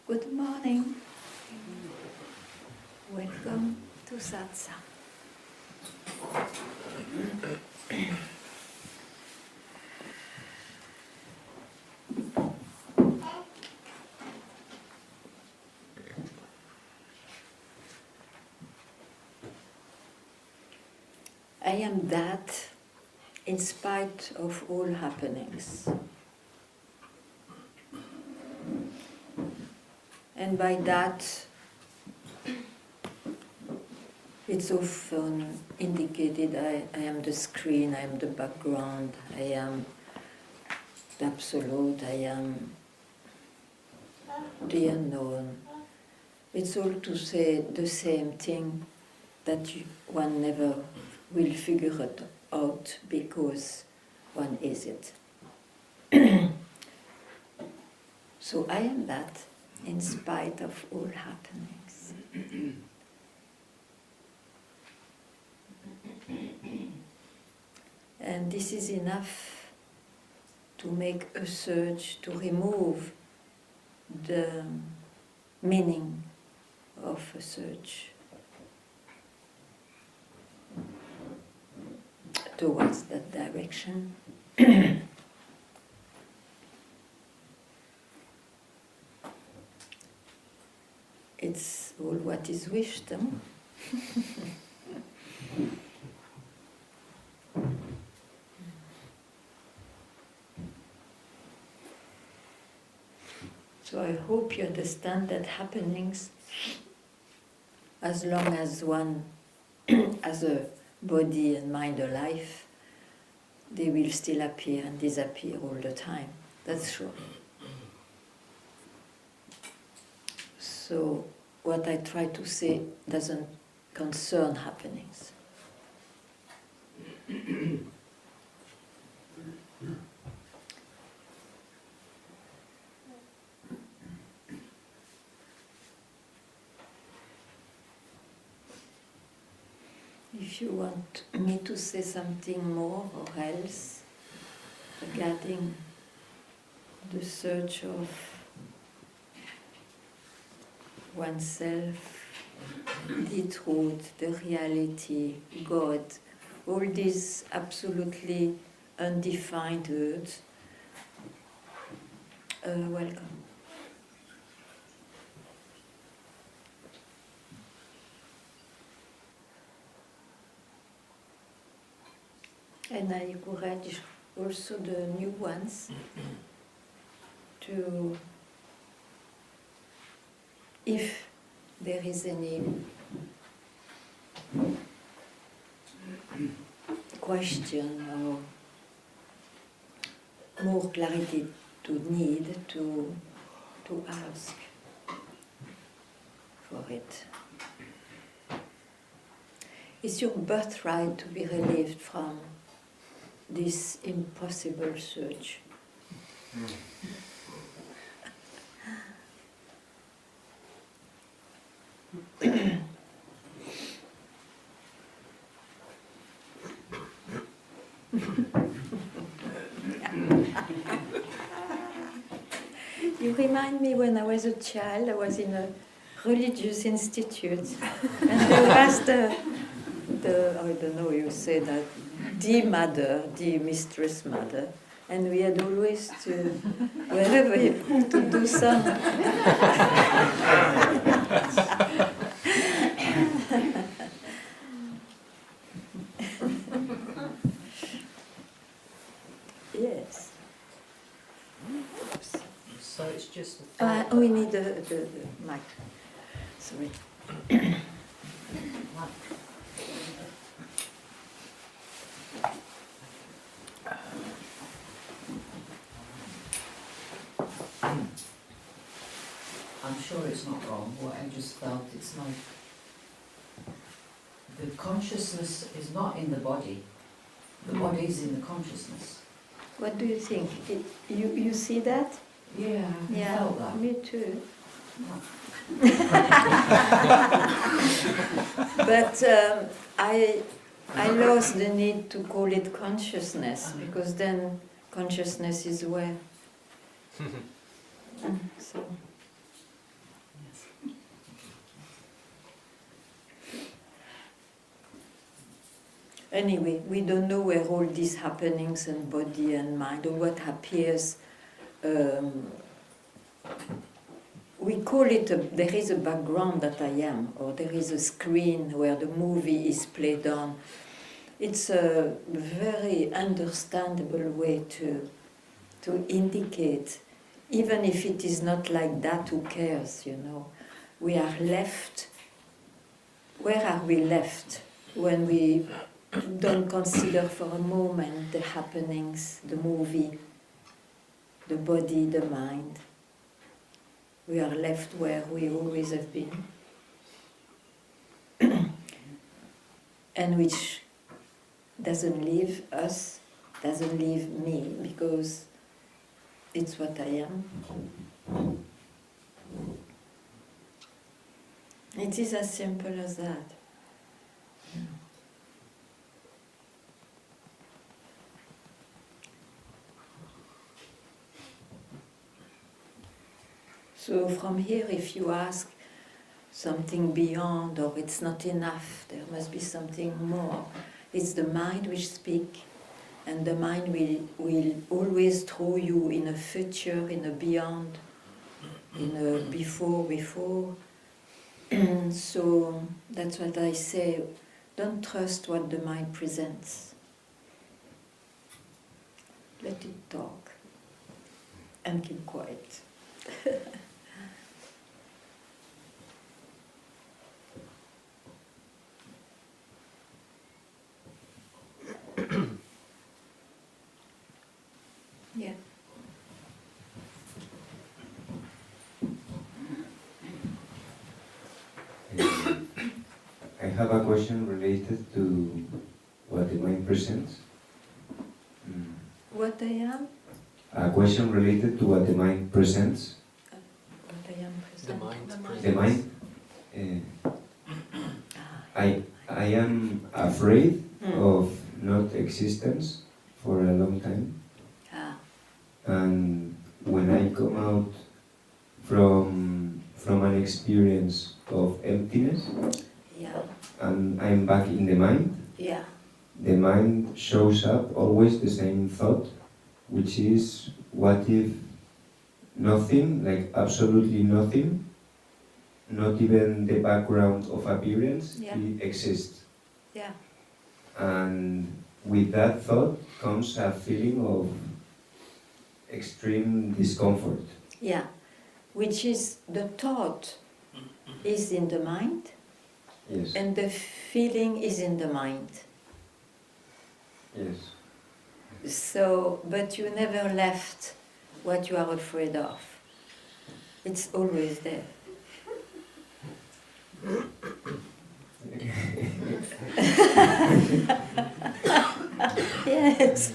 Good morning. Welcome to Satsang. I am that in spite of all happenings. And by that, it's often indicated I am the screen, I am the background, I am the absolute, I am the unknown. It's all to say the same thing that one never will figure it out because one is it. So I am that in spite of all happenings. And this is enough to make a search to remove the meaning of a search towards that direction. It's all what is wished. So I hope you understand that happenings, as long as one has a body and mind alive, they will still appear and disappear all the time. That's sure. So what I try to say doesn't concern happenings. If you want me to say something more or else regarding the search of oneself, the truth, the reality, God, all these absolutely undefined words, welcome. And I encourage also the new ones to, if there is any question or more clarity to need, to ask for it. It's your birthright to be relieved from this impossible search. You remind me when I was a child, I was in a religious institute, and there was the I don't know, you say that, the mother, the mistress mother, and we had always to, wherever to do some. Yes. So it's just We need the mic. Sorry. I'm sure it's not wrong. What I just felt, it's like the consciousness is not in the body. The body is in the consciousness. What do you think? You see that? Yeah, I felt that. Me too. But I lost the need to call it consciousness, because then consciousness is where. So Anyway, we don't know where all these happenings and body and mind, or what appears. We call it, there is a background that I am, or there is a screen where the movie is played on. It's a very understandable way to indicate, even if it is not like that, who cares, you know. We are left, where are we left when we don't consider for a moment the happenings, the movie, the body, the mind? We are left where we always have been, and which doesn't leave us, doesn't leave me, because it's what I am. It is as simple as that. So from here, if you ask something beyond, or it's not enough, there must be something more, it's the mind which speaks, and the mind will always throw you in a future, in a beyond, in a before. So that's what I say, don't trust what the mind presents. Let it talk, and keep quiet. Yeah. I have a question related to what the mind presents. What I am? A question related to what the mind presents. What I am present. The mind. I am afraid of not existence for a long time. And when I come out from an experience of emptiness, and I'm back in the mind, the mind shows up always the same thought, which is, what if nothing, like absolutely nothing, not even the background of appearance, it exists. And with that thought comes a feeling of extreme discomfort. Yeah, which is the thought is in the mind, Yes. and the feeling is in the mind. Yes. So, but you never left what you are afraid of. It's always there. Yes.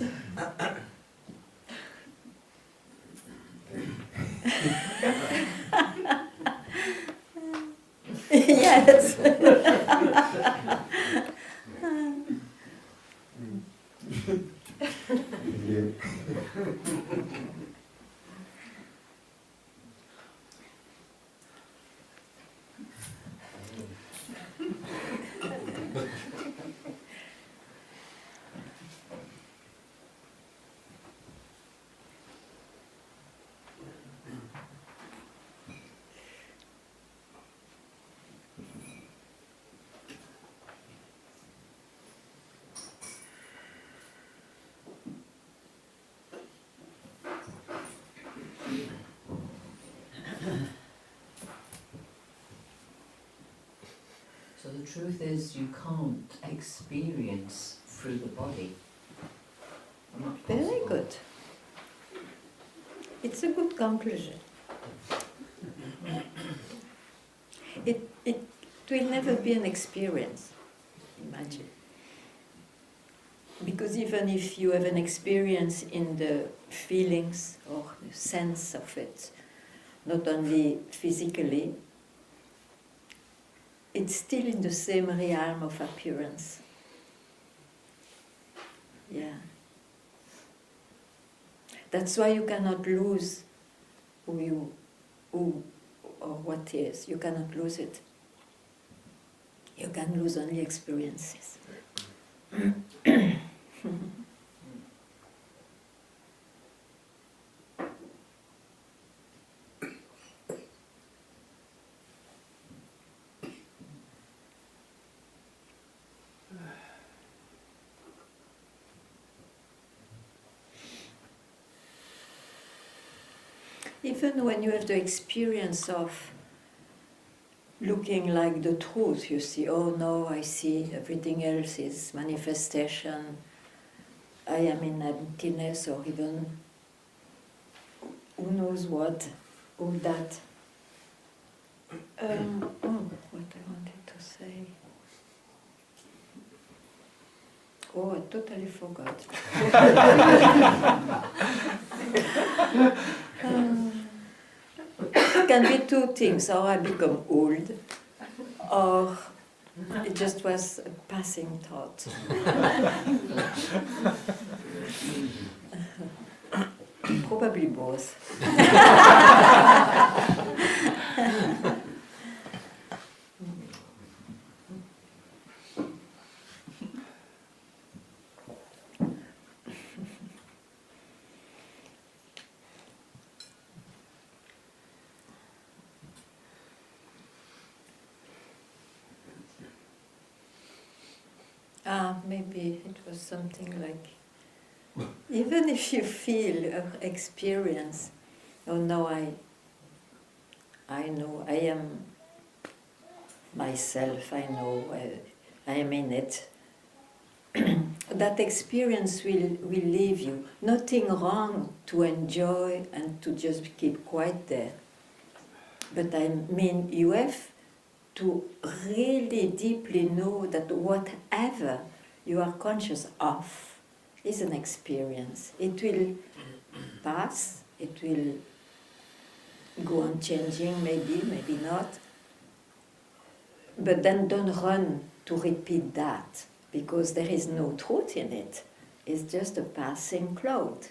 Yes. So the truth is, you can't experience through the body. Not Very possible. good. It's a good conclusion. It will never be an experience, imagine. Because even if you have an experience in the feelings or the sense of it, not only physically, it's still in the same realm of appearance. Yeah. That's why you cannot lose who or what is. You cannot lose it. You can lose only experiences. Even when you have the experience of looking like the truth, you see, oh no, I see everything else is manifestation, I am in emptiness, or even who knows what, all that. What I wanted to say. Oh, I totally forgot. It can be two things, or I become old, or it just was a passing thought. Probably both. Maybe it was something like, even if you feel or experience, oh no, I know, I am myself, I know, I am in it. That experience will leave you. Nothing wrong to enjoy and to just keep quiet there. But I mean, you have to really deeply know that whatever you are conscious of is an experience. It will pass, it will go on changing, maybe, maybe not. But then don't run to repeat that, because there is no truth in it. It's just a passing cloud.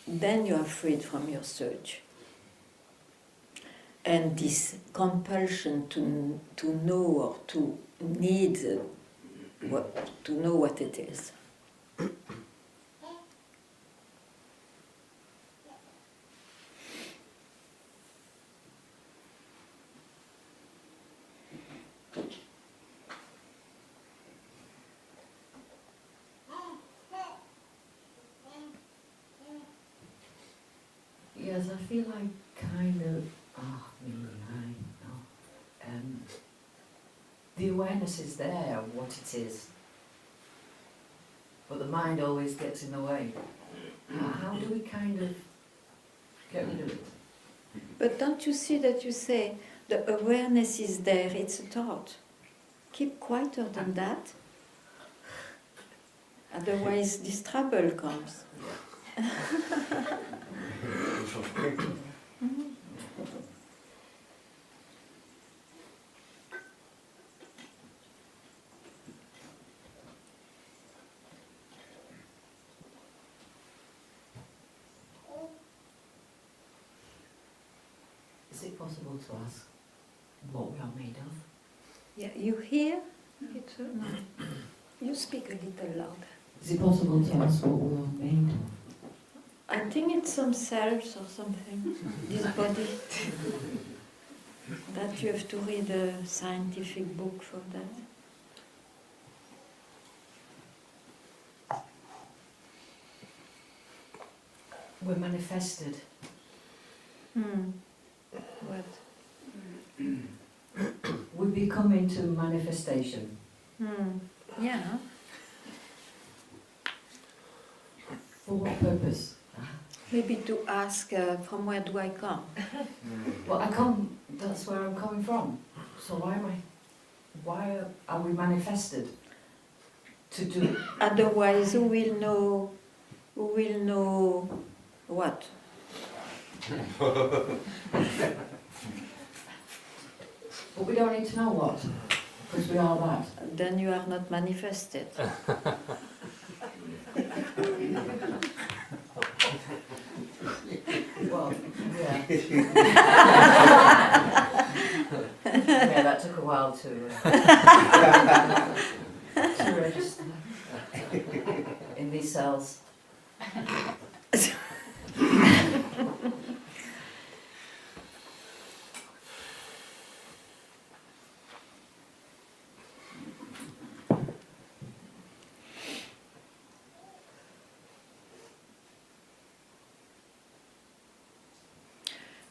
Then you are freed from your search. And this compulsion to know or to need to know what it is. Yes, I feel like kind of, the awareness is there of what it is, but the mind always gets in the way. How do we kind of get rid of it? But don't you see that you say the awareness is there, it's a thought. Keep quieter than that. Otherwise this trouble comes. Is it possible to ask what we are made of? Yeah, you hear? It's, no. You speak a little louder. Is it possible to ask what we are made of? I think it's some cells or something, this body. That you have to read a scientific book for that. We're manifested. What? We become into manifestation. Yeah. For what purpose? Maybe to ask, from where do I come? Well, that's where I'm coming from. So why are we manifested? To do. Otherwise, who will know what? But we don't need to know what, because we are that. Then you are not manifested. Well, yeah. Yeah, that took a while to register in these cells.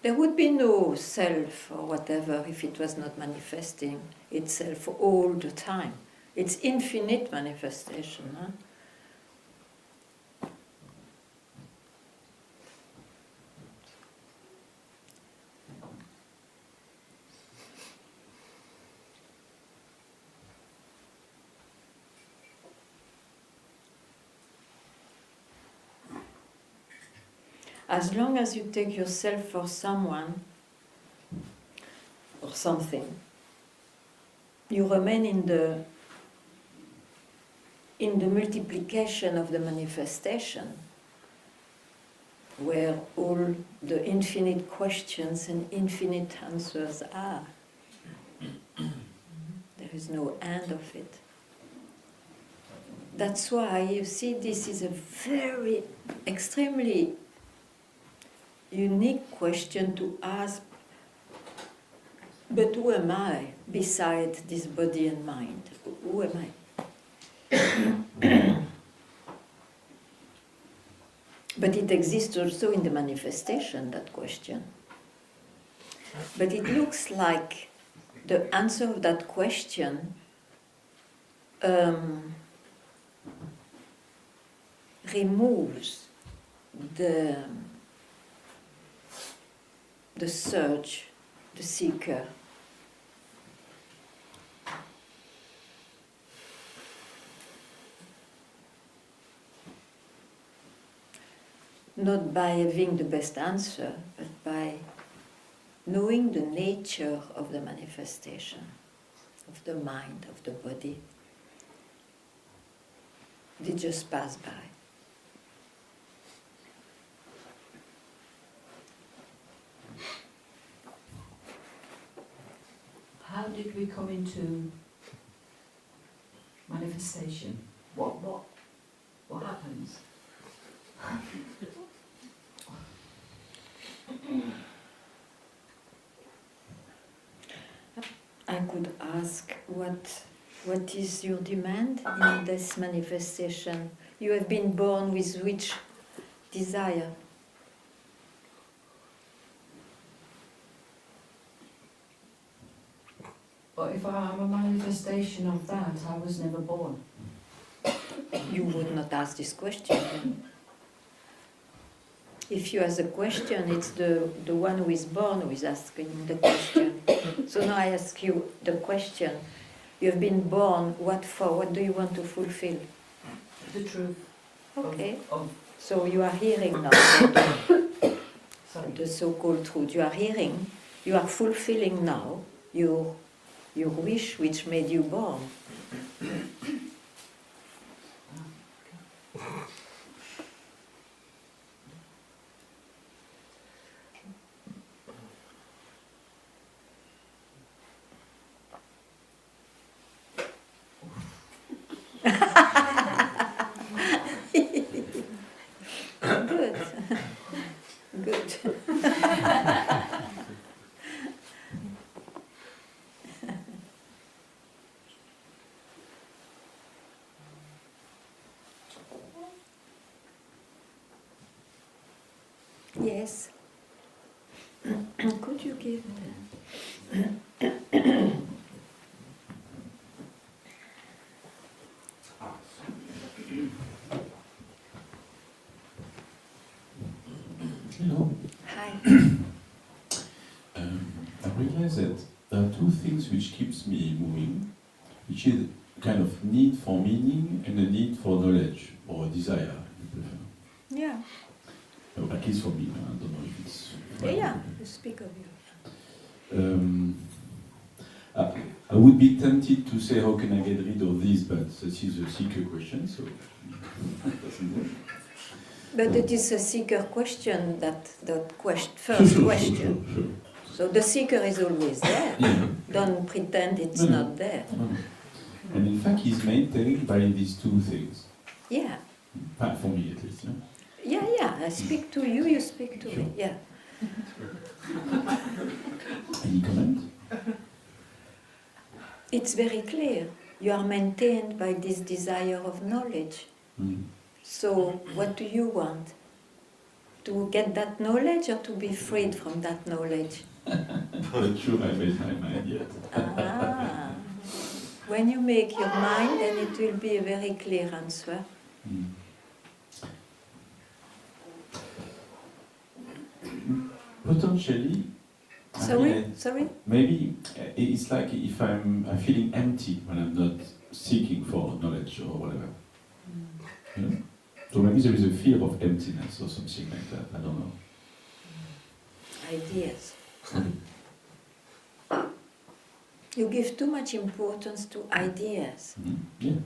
There would be no self or whatever if it was not manifesting itself all the time. It's infinite manifestation. Huh? As long as you take yourself for someone or something, you remain in the multiplication of the manifestation, where all the infinite questions and infinite answers are. There is no end of it. That's why, you see, this is a very, extremely unique question to ask. But who am I beside this body and mind? Who am I? But it exists also in the manifestation, that question. But it looks like the answer of that question removes the search, the seeker. Not by having the best answer, but by knowing the nature of the manifestation, of the mind, of the body. They just pass by. How did we come into manifestation? What happens? I could ask, what is your demand in this manifestation? You have been born with which desire? But if I am a manifestation of that, I was never born. You would not ask this question then. If you ask a question, it's the one who is born who is asking the question. So now I ask you the question. You have been born, what for? What do you want to fulfill? The truth. Okay. Of So you are hearing now sorry. the so-called truth. You are hearing, you are fulfilling now your wish which made you born. Good. Good. Yes. Could you give Hello. Hi. I realize that there are two things which keeps me moving, which is a kind of need for meaning and a need for knowledge, or desire, if you prefer. Yeah. At least for me, I don't know if it's... Yeah, you speak of you. I would be tempted to say, how can I get rid of this, but this is a seeker question, so it doesn't work. But it is a seeker question, first question. Sure. So the seeker is always there. Yeah. Don't pretend it's No. not there. No. And in fact, he's maintained by these two things. Yeah. For me, at least. Yeah? Yeah. I speak to you, you speak to me. Yeah. Any comment? It's very clear. You are maintained by this desire of knowledge. Mm. So what do you want? To get that knowledge or to be freed from that knowledge? Not sure I made my mind yet. Ah. When you make your mind, then it will be a very clear answer. Mm. Potentially, Sorry? maybe it's like if I'm feeling empty when I'm not seeking for knowledge or whatever. You know? So maybe there is a fear of emptiness or something like that. I don't know. Ideas. You give too much importance to ideas. Yeah.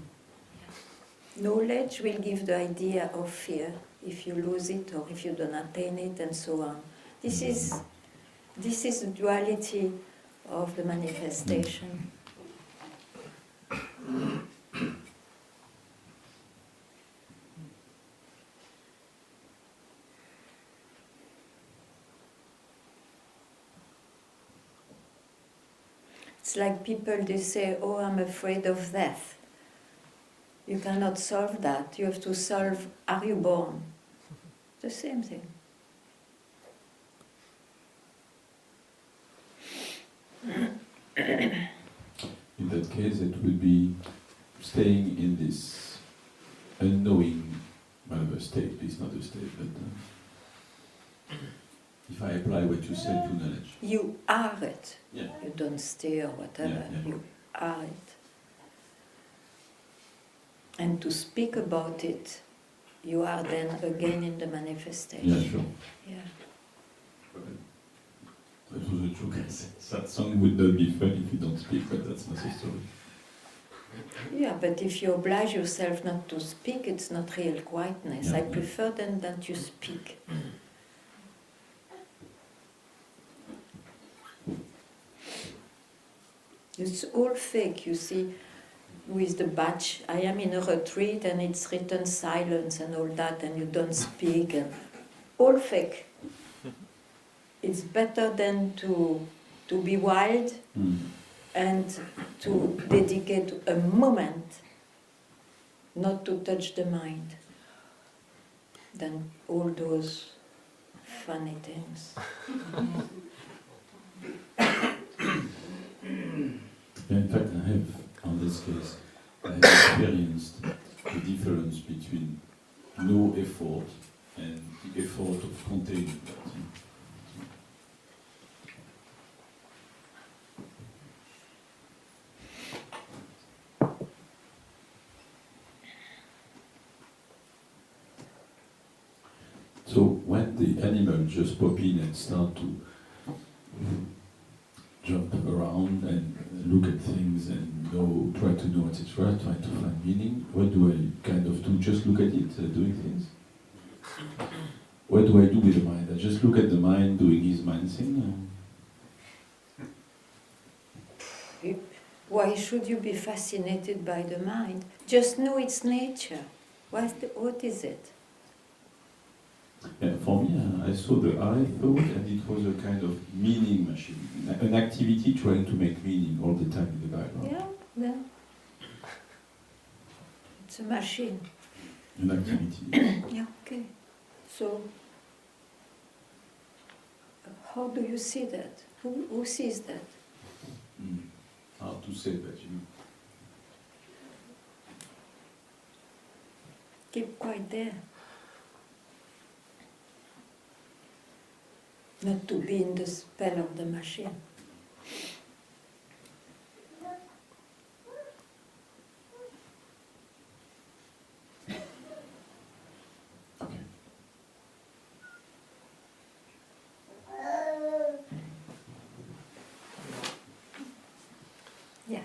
Knowledge will give the idea of fear if you lose it or if you don't attain it and so on. This is the duality of the manifestation. It's like people, they say, oh, I'm afraid of death. You cannot solve that. You have to solve, are you born? The same thing. In that case, it would be staying in this unknowing, whatever state. It's not a state, but if I apply what you said to knowledge. You are it. Yeah. You don't stay or whatever. Yeah. You are it. And to speak about it, you are then again in the manifestation. Yeah, sure. Yeah. That was a joke I said. Satsang would not be fun if you don't speak, but that's not the story. Yeah, but if you oblige yourself not to speak, it's not real quietness. Yeah, I yeah. prefer then that you speak. It's all fake, you see, with the badge. I am in a retreat and it's written silence and all that, and you don't speak, and all fake. It's better than to be wild and to dedicate a moment not to touch the mind than all those funny things. Yeah, in fact, I have, on this case, I have experienced the difference between no effort and the effort of containing that. So when the animals just pop in and start to jump around and look at things and try to know, etc., try to find meaning, what do I kind of do? Just look at it, doing things? What do I do with the mind? I just look at the mind doing his mind thing? Why should you be fascinated by the mind? Just know its nature. What is it? Yeah, for me, I saw the eye thought, and it was a kind of meaning machine, an activity trying to make meaning all the time in the background. Yeah. It's a machine. An activity. Yeah, okay. So, how do you see that? Who sees that? How to say that, you know? Keep quiet there. Not to be in the spell of the machine. Okay. Yeah.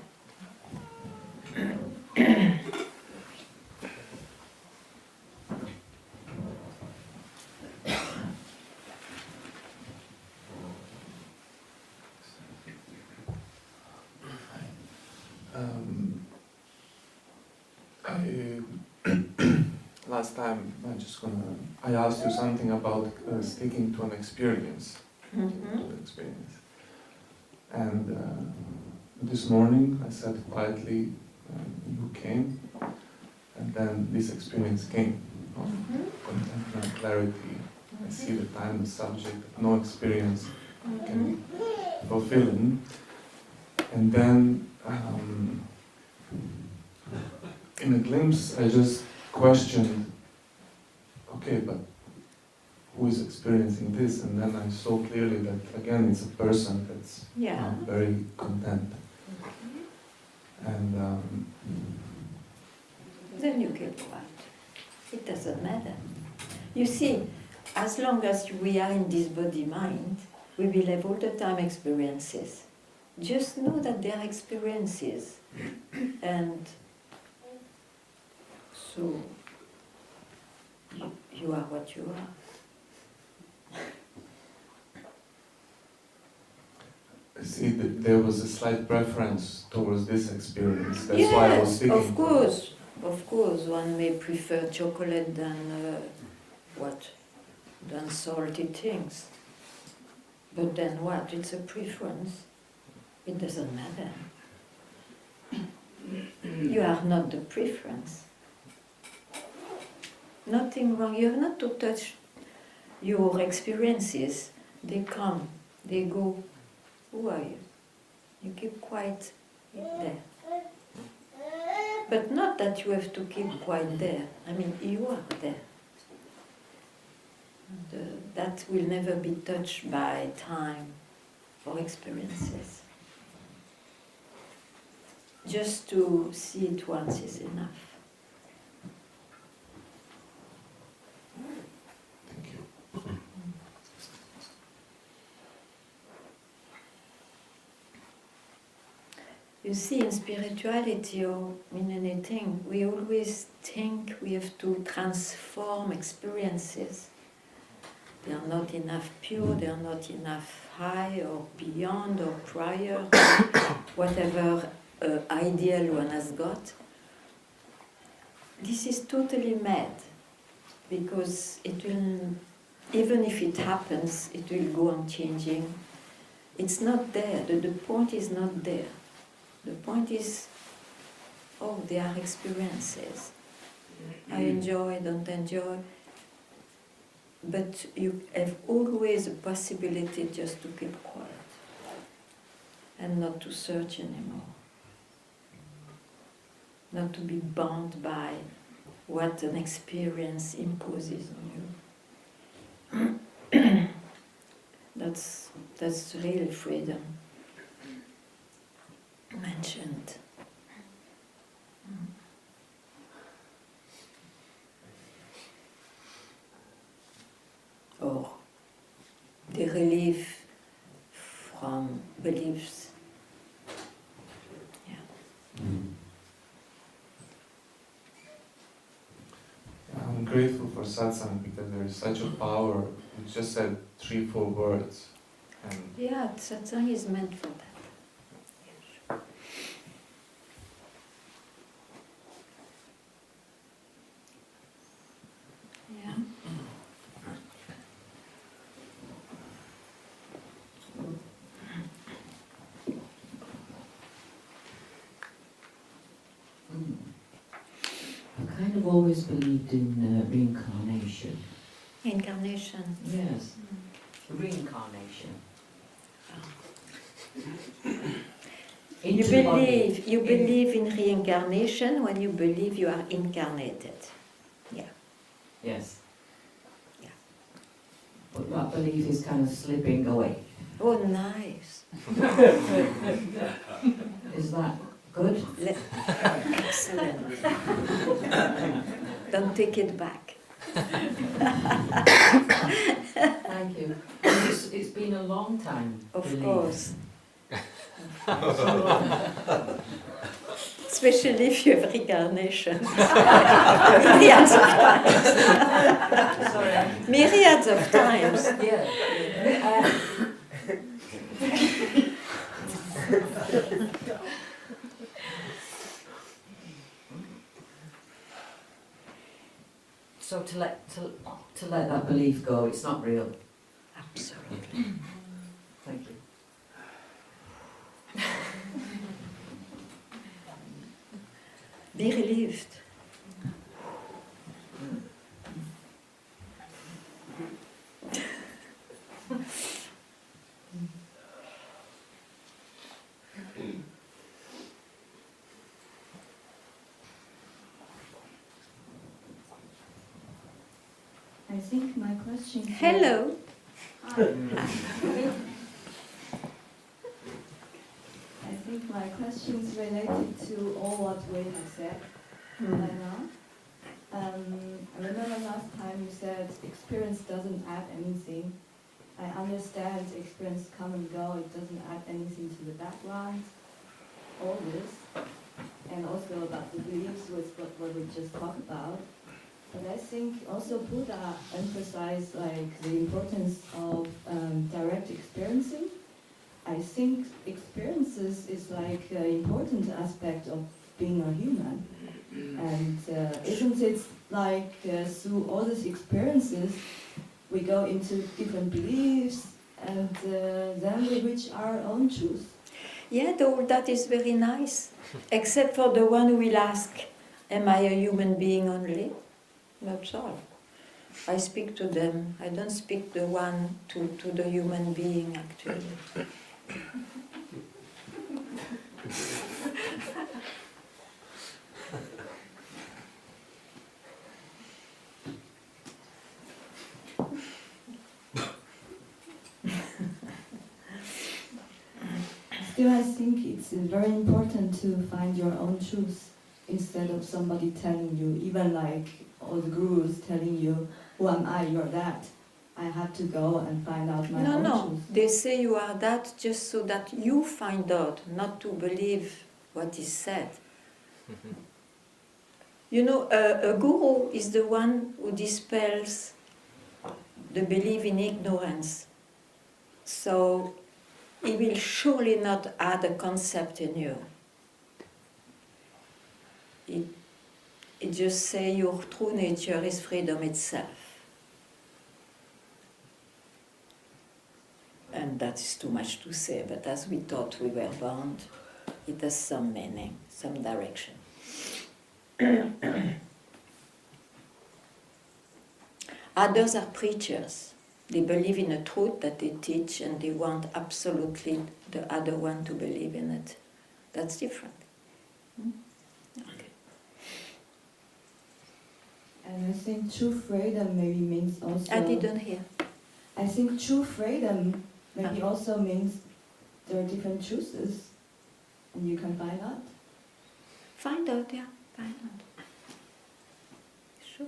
Last time I asked you something about sticking to an experience, and this morning I sat quietly, you came, and then this experience came of contentment, clarity, I see the time, the subject, no experience can be fulfilling. And then, in a glimpse, I just questioned, okay, but who is experiencing this? And then I saw clearly that, again, it's a person that's very content. And then you keep quiet. It doesn't matter. You see, as long as we are in this body-mind, we will have all the time experiences. Just know that they are experiences. And so, you are what you are. I see that there was a slight preference towards this experience. That's why I was speaking. Of course, one may prefer chocolate than than salty things. But then what? It's a preference. It doesn't matter. You are not the preference. Nothing wrong. You have not to touch your experiences. They come, they go. Who are you? You keep quiet there. But not that you have to keep quiet there. I mean, you are there. That will never be touched by time or experiences. Just to see it once is enough. Thank you. You see, in spirituality or in anything, we always think we have to transform experiences. They are not enough pure, they are not enough high or beyond or prior, whatever ideal one has got. This is totally mad, because it will, even if it happens, it will go on changing. It's not there, the point is not there. The point is, oh, they are experiences. I enjoy, don't enjoy. But you have always a possibility just to keep quiet and not to search anymore. Not to be bound by what an experience imposes on you. That's real freedom mentioned. Or the relief from beliefs. I'm grateful for Satsang because there is such a power. You just said 3-4 words. And Yeah, Satsang is meant for that. Yeah. I kind of always believed in reincarnation. Incarnation. Yes, reincarnation. You believe in reincarnation when you believe you are incarnated. Yeah. Yes. Yeah. But that belief is kind of slipping away. Oh, nice. Is that good? Excellent. Don't take it back. Thank you. It's been a long time. Of course. Especially if you have reincarnation. Myriads of times. Sorry. Myriads of times. Yeah. So to let that belief go, it's not real. Absolutely. Thank you. Be relieved. I think my question. Hello. Hi. I think my question is related to all what we have said by now. I remember last time you said experience doesn't add anything. I understand experience come and go, it doesn't add anything to the background, all this, and also about the beliefs with what we just talked about. But I think also Buddha emphasized like the importance of direct experiencing. I think experiences is like an important aspect of being a human. And isn't it like through all these experiences we go into different beliefs and then we reach our own truth? Yeah, that is very nice. Except for the one who will ask, am I a human being only? That's all. I speak to them. I don't speak the one to the human being, actually. Still, I think it's very important to find your own truth instead of somebody telling you, even like all the gurus telling you, who am I, you're that. I have to go and find out my own truth. No, they say you are that just so that you find out, not to believe what is said. You know, a guru is the one who dispels the belief in ignorance. So he will surely not add a concept in you. It just say your true nature is freedom itself. And that is too much to say, but as we thought we were bound, it has some meaning, some direction. Others are preachers. They believe in a truth that they teach and they want absolutely the other one to believe in it. That's different. Okay. And I think true freedom maybe means also... I didn't hear. I think true freedom maybe also means there are different choices and you can find out. Find out, yeah. Find out. Sure.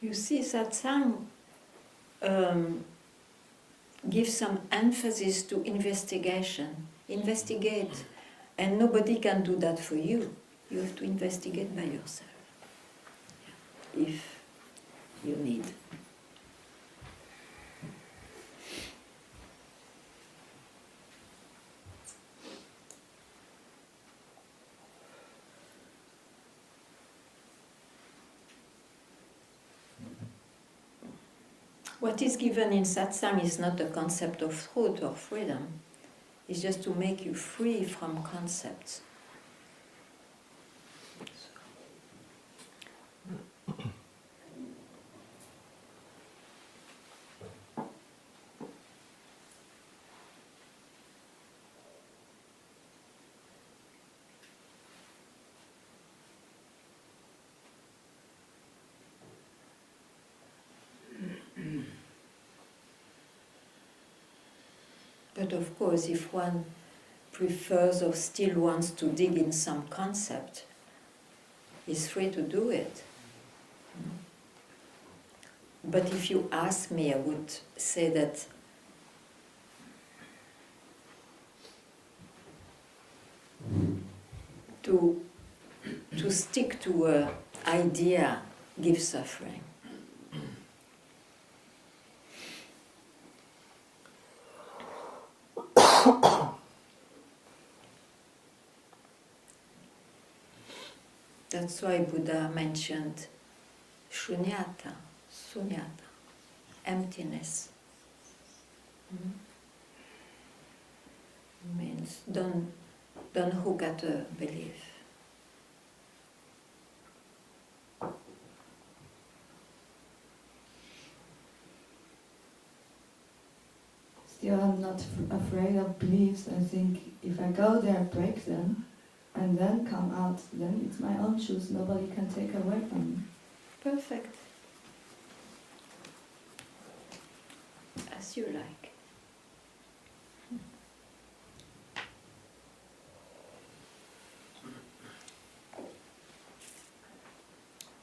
You see, Satsang gives some emphasis to investigation. Investigate. And nobody can do that for you. You have to investigate by yourself. If you need. What is given in Satsang is not a concept of truth or freedom. It's just to make you free from concepts. But of course, if one prefers or still wants to dig in some concept, is free to do it. But if you ask me, I would say that to stick to an idea gives suffering. That's why Buddha mentioned shunyata, sunyata, emptiness. Means don't hook at a belief. still I'm not afraid of beliefs. I think if I go there, break them, and then come out, then it's my own choice. Nobody can take away from me. Perfect. As you like.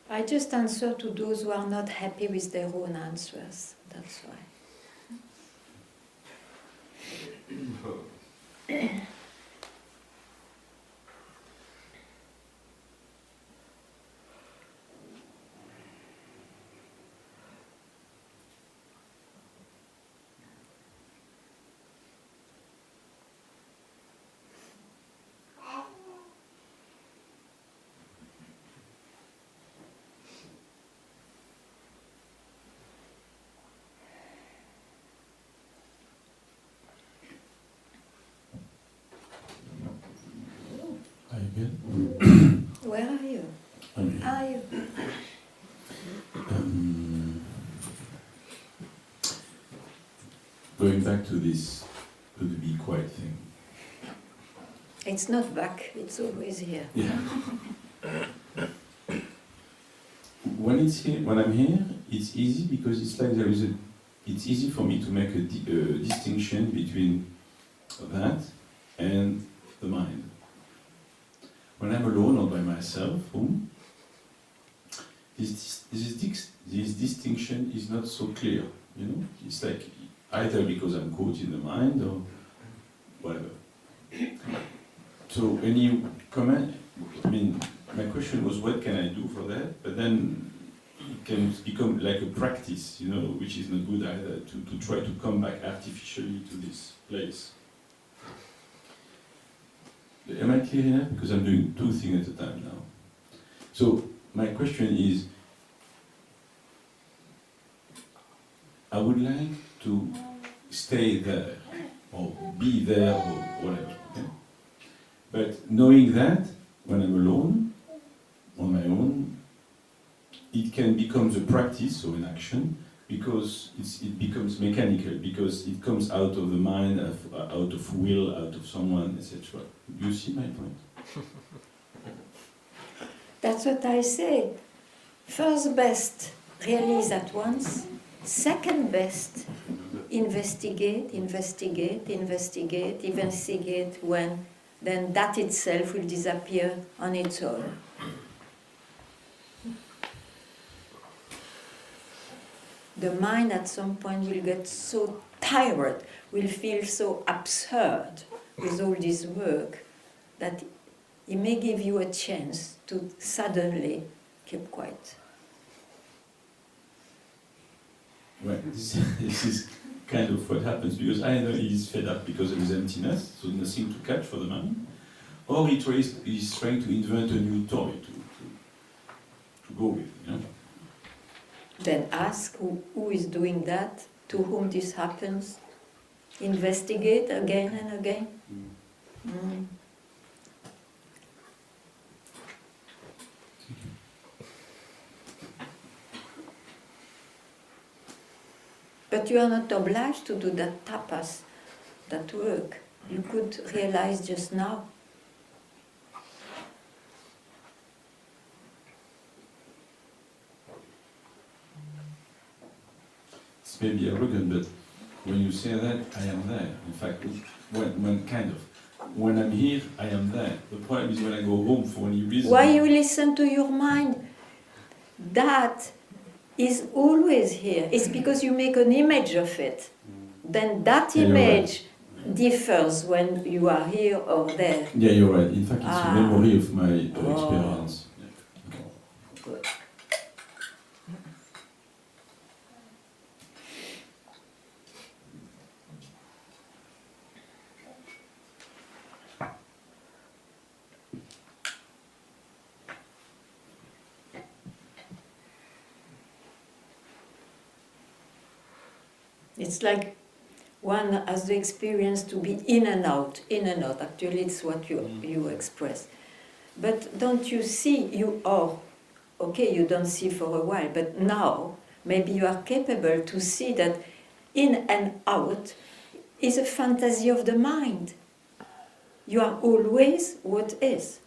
I just answer to those who are not happy with their own answers. That's why. Hi again. Where are you? I'm here. Are you? Going back to this, to the be quiet thing. It's not back, it's always here. Yeah. When it's here, when I'm here, it's easy because it's like there is a. It's easy for me to make a distinction between that and the mind. When I'm alone or by myself, this distinction is not so clear. You know, it's like either because I'm caught in the mind or whatever. So any comment? I mean, my question was, what can I do for that? But then it can become like a practice, you know, which is not good either, to try to come back artificially to this place. Am I clear enough? Because I'm doing two things at a time now. So my question is, I would like to stay there, or be there, or whatever. Okay? But knowing that, when I'm alone, on my own, it can become a practice or an action, because it becomes mechanical, because it comes out of the mind, out of will, out of someone, etc. You see my point? That's what I say. First best, release at once. Second best, investigate when then that itself will disappear on its own. The mind at some point will get so tired, will feel so absurd with all this work that it may give you a chance to suddenly keep quiet. Right, this is kind of what happens, because either he's fed up because of his emptiness, so nothing to catch for the mind, or he's trying to invent a new toy to go with, you know? Then ask who is doing that, to whom this happens. Investigate again and again. Mm. But you are not obliged to do that tapas, that work. You could realize just now. It's maybe arrogant, but when you say that, I am there. In fact, when I'm here, I am there. The problem is when I go home for any reason. Why you listen to your mind? That is always here. It's because you make an image of it. Then that image differs when you are here or there. Yeah, you're right. In fact, it's a memory of my experience. Yeah. Okay. Good. It's like one has the experience to be in and out, in and out. Actually, it's what you express. But don't you see, you don't see for a while, but now maybe you are capable to see that in and out is a fantasy of the mind. You are always what is.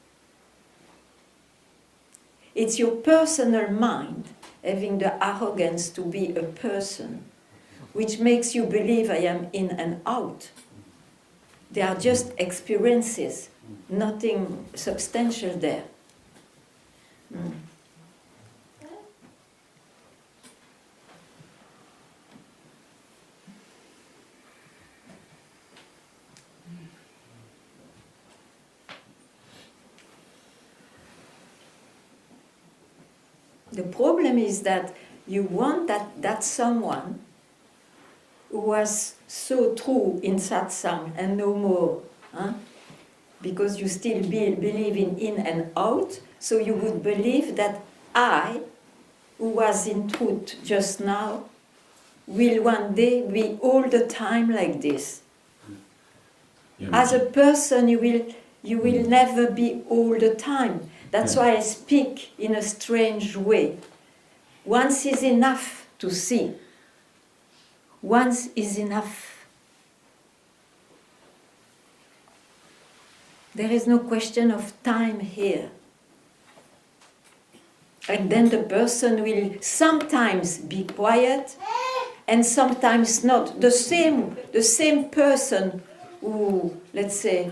It's your personal mind having the arrogance to be a person, which makes you believe I am in and out. They are just experiences, nothing substantial there. Mm. The problem is that you want that someone who was so true in Satsang and no more, huh? Because you still believe in and out, so you would believe that I, who was in truth just now, will one day be all the time like this. Yeah, As a person, you will never be all the time. That's why I speak in a strange way. Once is enough to see. Once is enough. There is no question of time here. And then the person will sometimes be quiet and sometimes not. The same person who, let's say,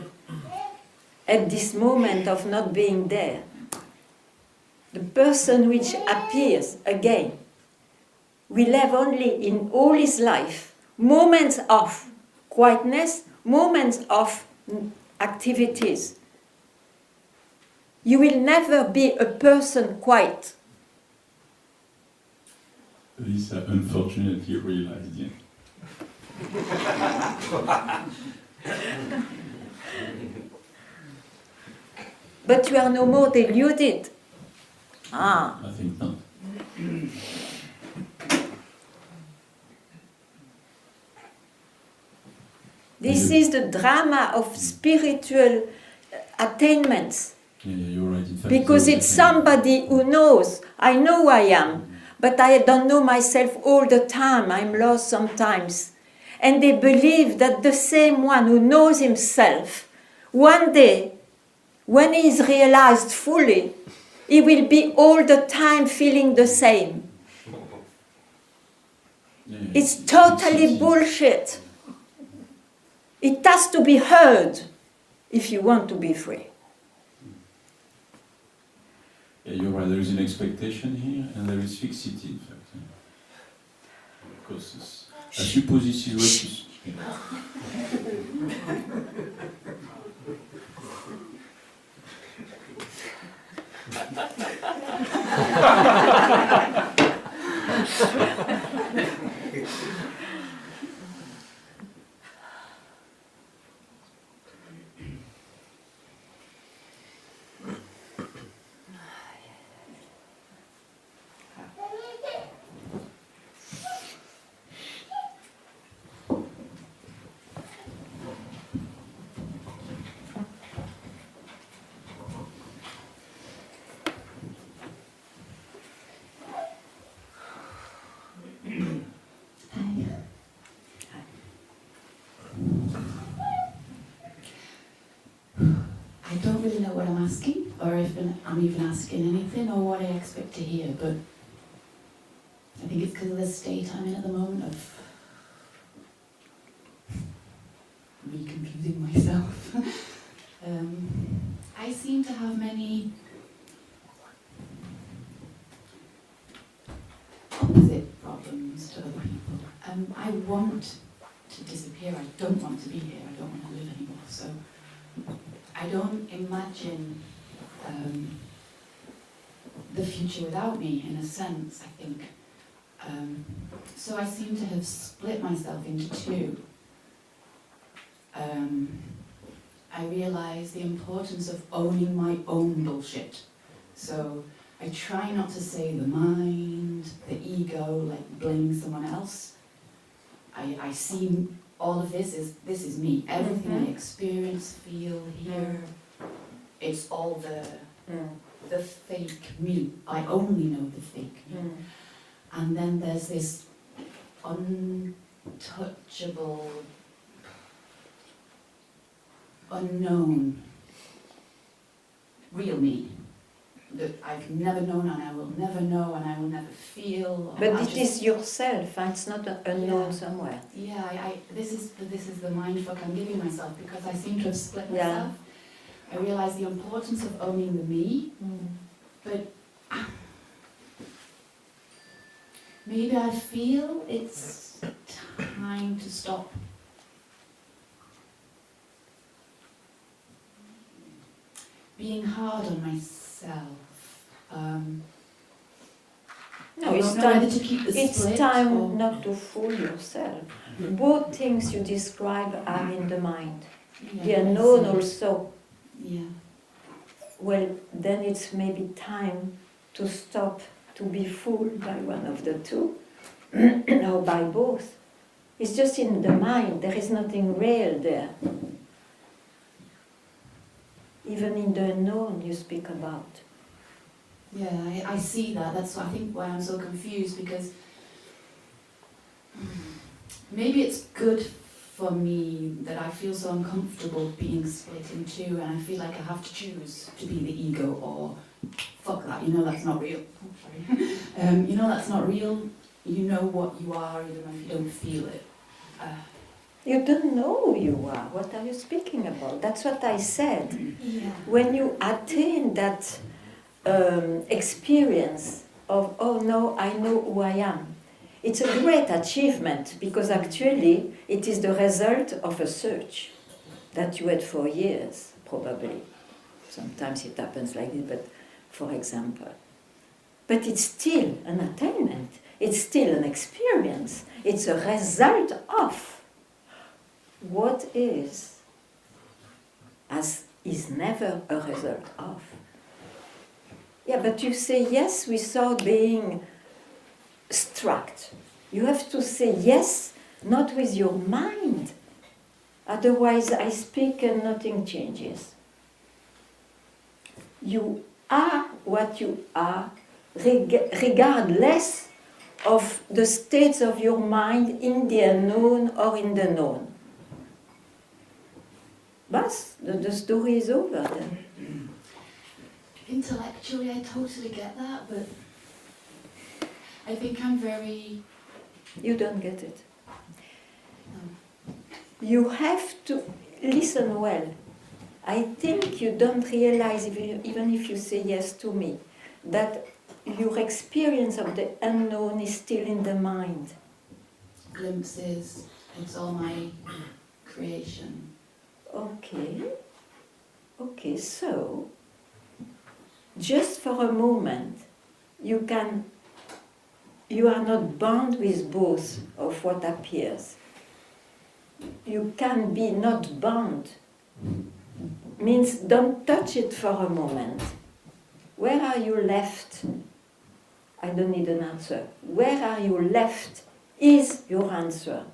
at this moment of not being there, the person which appears again will have only in all his life moments of quietness, moments of activities. You will never be a person quiet. This unfortunately realized, yeah. But you are no more deluded. Ah. I think not. This is the drama of spiritual attainments. Yeah, you're right. In fact, Because it's somebody who knows. I know I am, but I don't know myself all the time. I'm lost sometimes. And they believe that the same one who knows himself, one day, when he is realized fully, he will be all the time feeling the same. Yeah, It's totally bullshit. It has to be heard if you want to be free. Yeah, you're right. There is an expectation here, and there is fixity, in fact. Yeah. Because I suppose this is what you... I don't really know what I'm asking, or if I'm even asking anything, or what I expect to hear, but I think it's because of the state I'm in at the moment of re-confusing myself. I seem to have many opposite problems to other people. I want to disappear, I don't want to be here, I don't want to live anymore, so I don't imagine the future without me, in a sense, I think. So I seem to have split myself into two. I realise the importance of owning my own bullshit. So I try not to say the mind, the ego, like blaming someone else. I see all of this is me. Everything I experience, feel, hear, it's all the fake me. I only know the fake me. And then there's this untouchable unknown, real me, that I've never known and I will never know and I will never feel. But it is yourself, and it's not unknown Yeah. somewhere. Yeah, this is the mindfuck I'm giving myself, because I seem to have split myself. I realise the importance of owning the me, but maybe I feel it's time to stop. Being hard on myself. No, I it's don't know time. whether to keep the It's split time or- not to fool yourself. Both things you describe are in the mind. Yeah, The I unknown see. also. Yeah. Well, then it's maybe time to stop to be fooled by one of the two, or by both. It's just in the mind, there is nothing real there. Even in the unknown you speak about. Yeah, I see that. That's I think why I'm so confused, because maybe it's good for me that I feel so uncomfortable being split in two, and I feel like I have to choose to be the ego or fuck that. You know that's not real. Oh, sorry. You know that's not real. You know what you are, even if you don't feel it. You don't know who you are. What are you speaking about? That's what I said. Yeah. When you attain that experience of, oh no, I know who I am, it's a great achievement, because actually it is the result of a search that you had for years, probably. Sometimes it happens like this, but for example. But it's still an attainment. It's still an experience. It's a result of what is, as is never a result of. Yeah, but you say yes without being struck. You have to say yes, not with your mind. Otherwise, I speak and nothing changes. You are what you are, regardless of the states of your mind in the unknown or in the known. But the story is over then. Intellectually, I totally get that, but I think I'm very... You don't get it. You have to listen well. I think you don't realize, even if you say yes to me, that your experience of the unknown is still in the mind. Glimpses, it's all my creation. Okay, so just for a moment you are not bound with both of what appears. You can be not bound. Means don't touch it for a moment. Where are you left? I don't need an answer. Where are you left is your answer.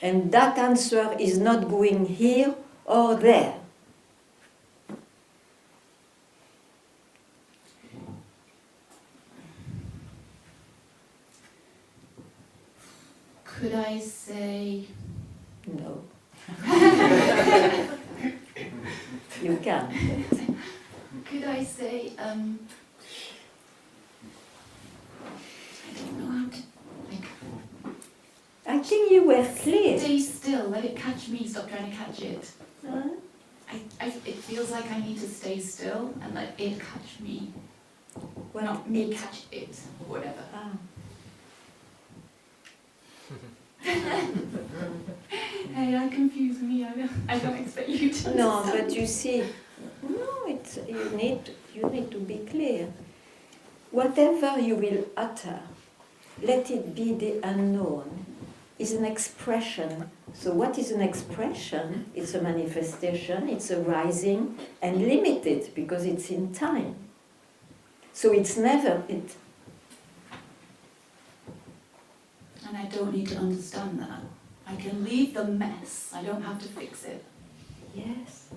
And that answer is not going here or there. Could I say... No. You can. Could I say, I don't know how to... I think you were clear. Stay still, let it catch me, stop trying to catch it. Huh? It feels like I need to stay still and let it catch me. Well, Not me catch it, or whatever. Hey, that confused me. I don't expect you to No, understand. but you see, you need to be clear. Whatever you will utter, let it be the unknown, is an expression. So what is an expression? It's a manifestation, it's arising and limited because it's in time. So it's never it. And I don't need to understand that. I can leave the mess. I don't have to fix it. Yes.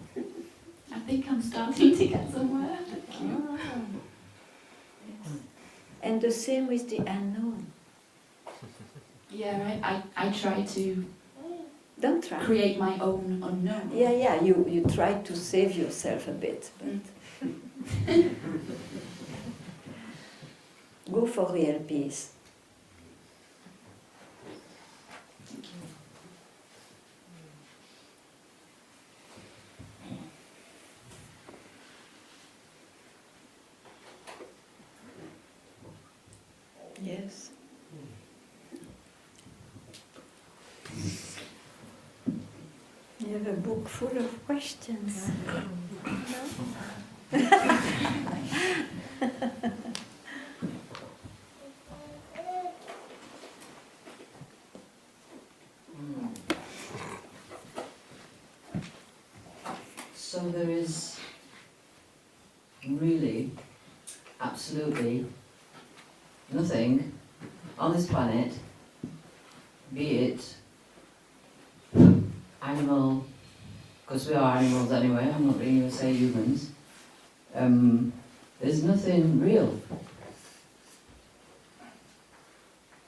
I think I'm starting to get somewhere. Yes. And the same with the unknown. Yeah, right. I try to Don't try. create my own unknown. Yeah, you try to save yourself a bit, but go for real peace. Yes. You have a book full of questions. No? So there is really, absolutely nothing on this planet, be it animal, because we are animals anyway, I'm not really going to say humans, there's nothing real.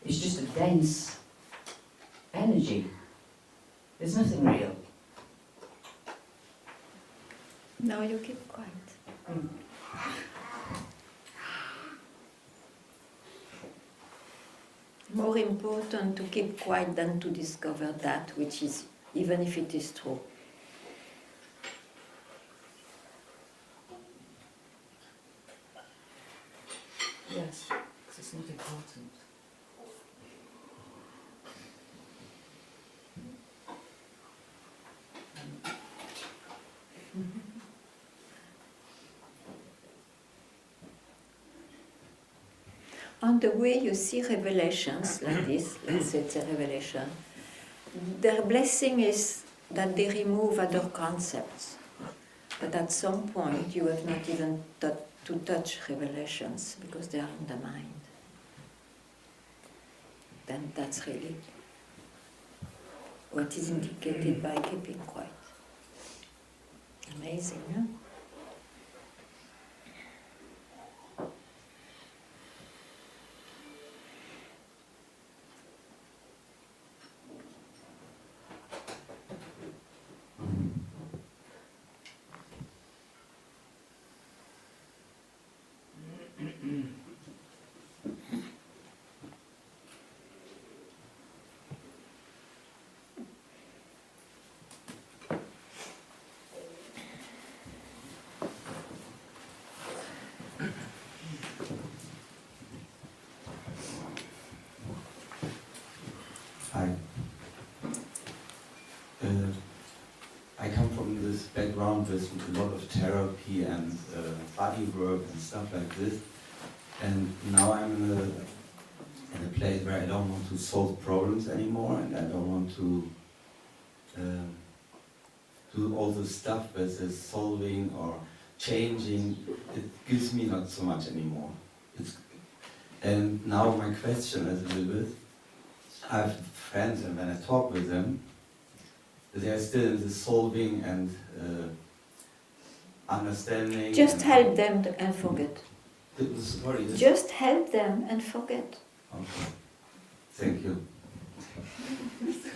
It's just a dense energy. There's nothing real. No, you keep quiet. More important to keep quiet than to discover that which is, even if it is true. Yes, because it's not important. On the way you see revelations like this, let's say it's a revelation, their blessing is that they remove other concepts. But at some point you have not even to touch revelations because they are in the mind. Then that's really what is indicated by keeping quiet. Amazing, huh? Hi. I come from this background with a lot of therapy and body work and stuff like this. And now I'm in a place where I don't want to solve problems anymore, and I don't want to do all the stuff with this solving or changing. It gives me not so much anymore. And now my question is a little bit, I have friends, and when I talk with them, they are still in the solving and understanding. Just help them and forget. Sorry. Just help them and forget. Okay. Thank you. Easy.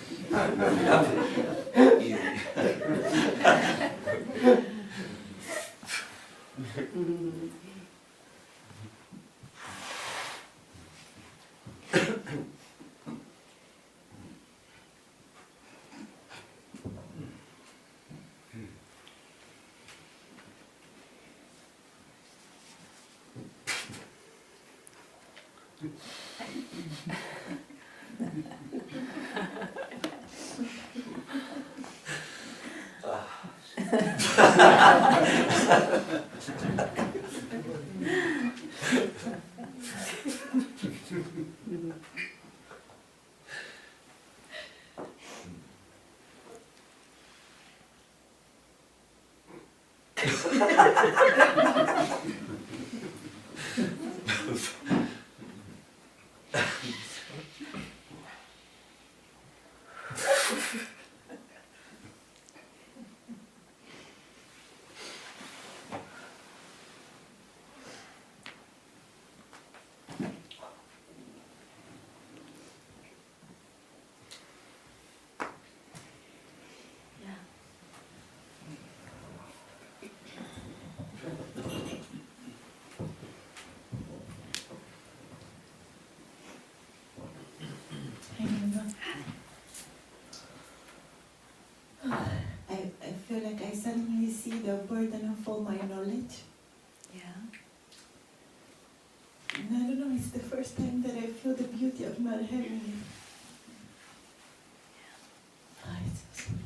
feel like I suddenly see the burden of all my knowledge. Yeah. And I don't know, it's the first time that I feel the beauty of not having it. Oh, it's so sweet.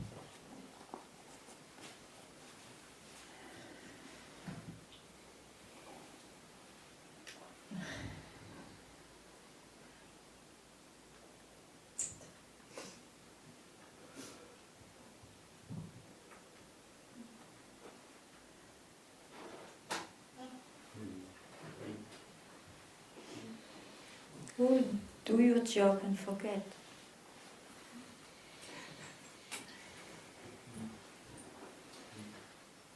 Who do your job and forget?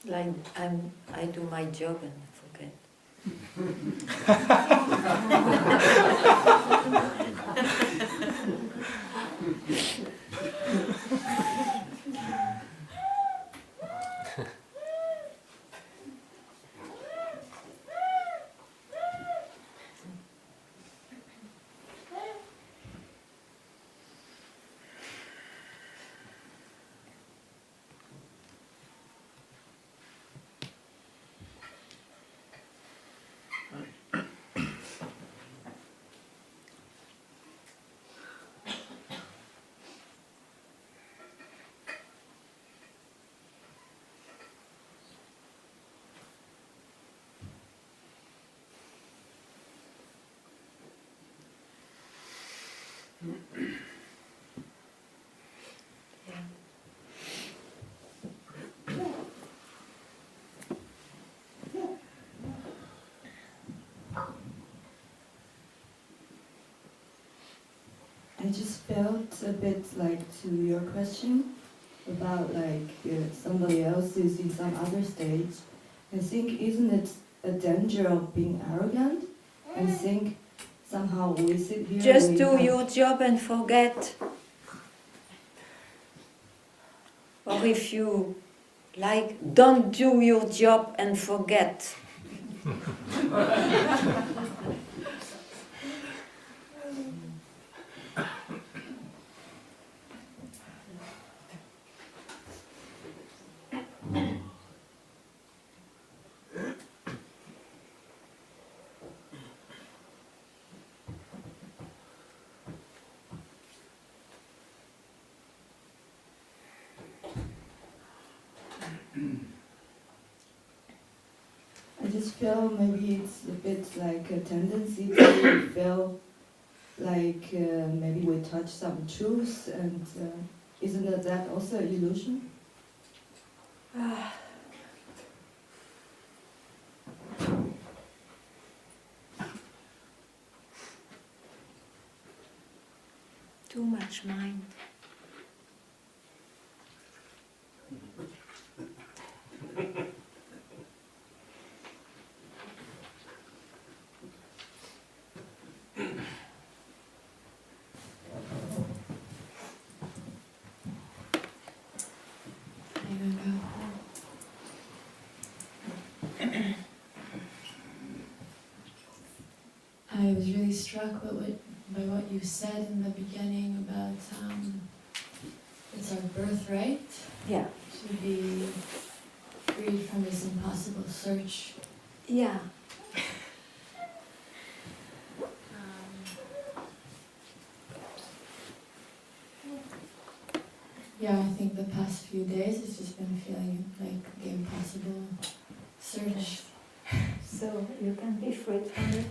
Like I do my job and forget. I just felt a bit like to your question about like somebody else is in some other stage. I think isn't it a danger of being arrogant and think somehow we sit here. Just we do have- your job and forget. Or if you like, don't do your job and forget. I just feel maybe it's a bit like a tendency to feel like maybe we touch some truth, and isn't that also an illusion? Too much mind. I was really struck by what you said in the beginning about it's our birthright Yeah. to be freed from this impossible search. Yeah. Yeah, I think the past few days it's just been feeling like the impossible search. So you can be freed from it.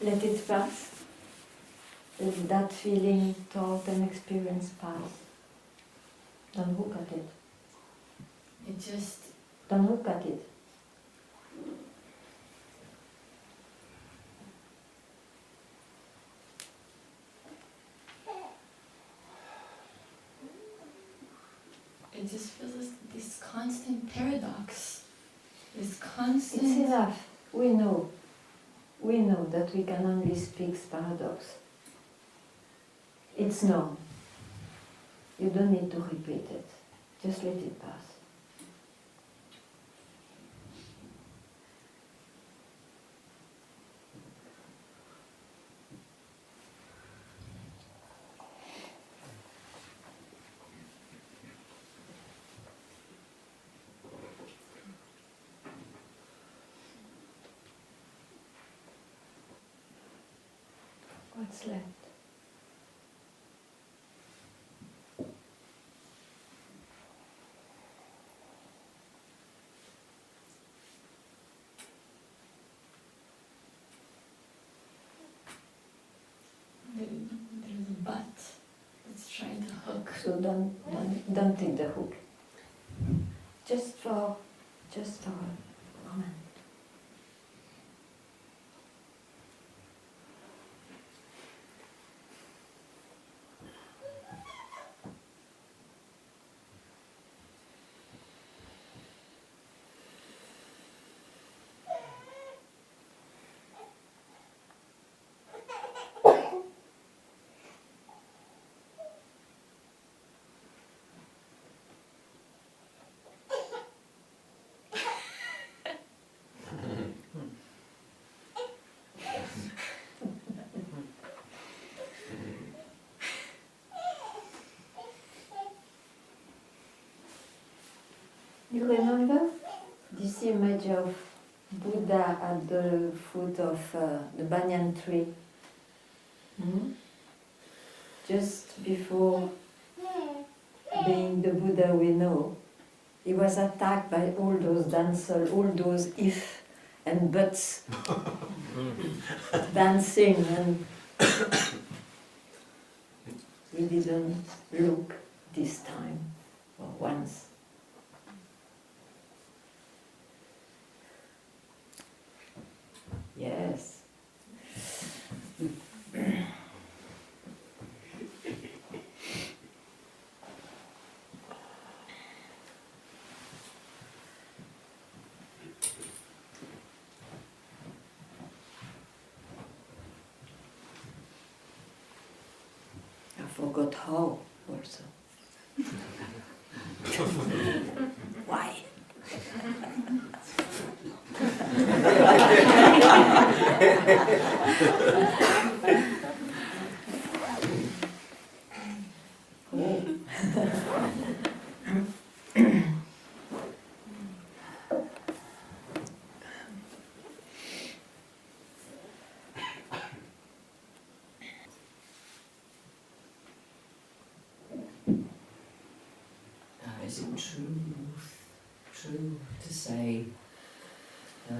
Let it pass. Let that feeling, thought and experience pass. Don't look at it. It just, Don't look at it. it just feels this constant paradox. This constant... It's enough. We know. We know that we can only speak paradox. It's known. You don't need to repeat it. Just let it pass. What's left? There's a butt that's trying to hook. So don't take the hook. Just for a moment. You remember this image of Buddha at the foot of the banyan tree? Just before being the Buddha we know, he was attacked by all those dancers, all those if and buts dancing, and he didn't look this time, or once. Yes. I forgot how also. Why? Is it true to say there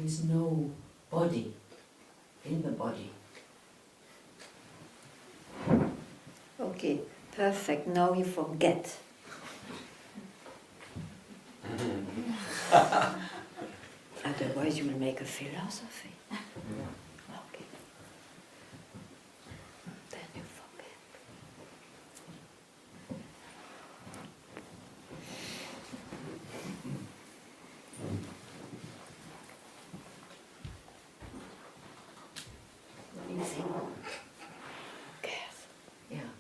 is no body in the body? Okay, perfect. Now you forget. Otherwise, you will make a philosophy. Okay. Then you forget. Easy. Cares. Yeah.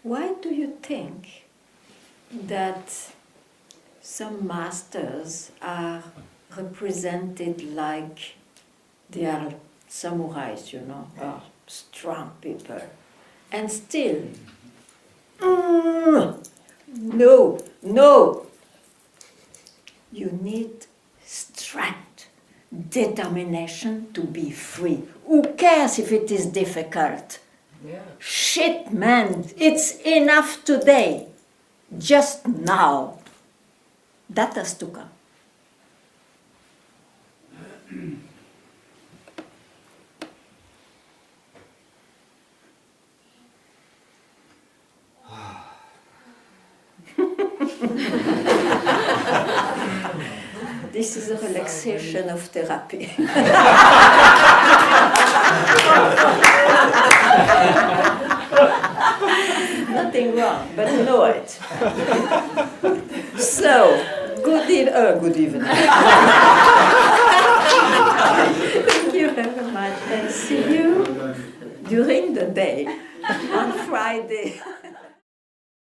Why do you think that some masters are represented like they are samurais, you know, or strong people, and still, no, you need strength, determination to be free. Who cares if it is difficult? Yeah. Shit, man, it's enough today, just now. That has to come. This is a relaxation of therapy. Nothing wrong, but know it. So, good evening. Thank you very much, and see you during the day on Friday.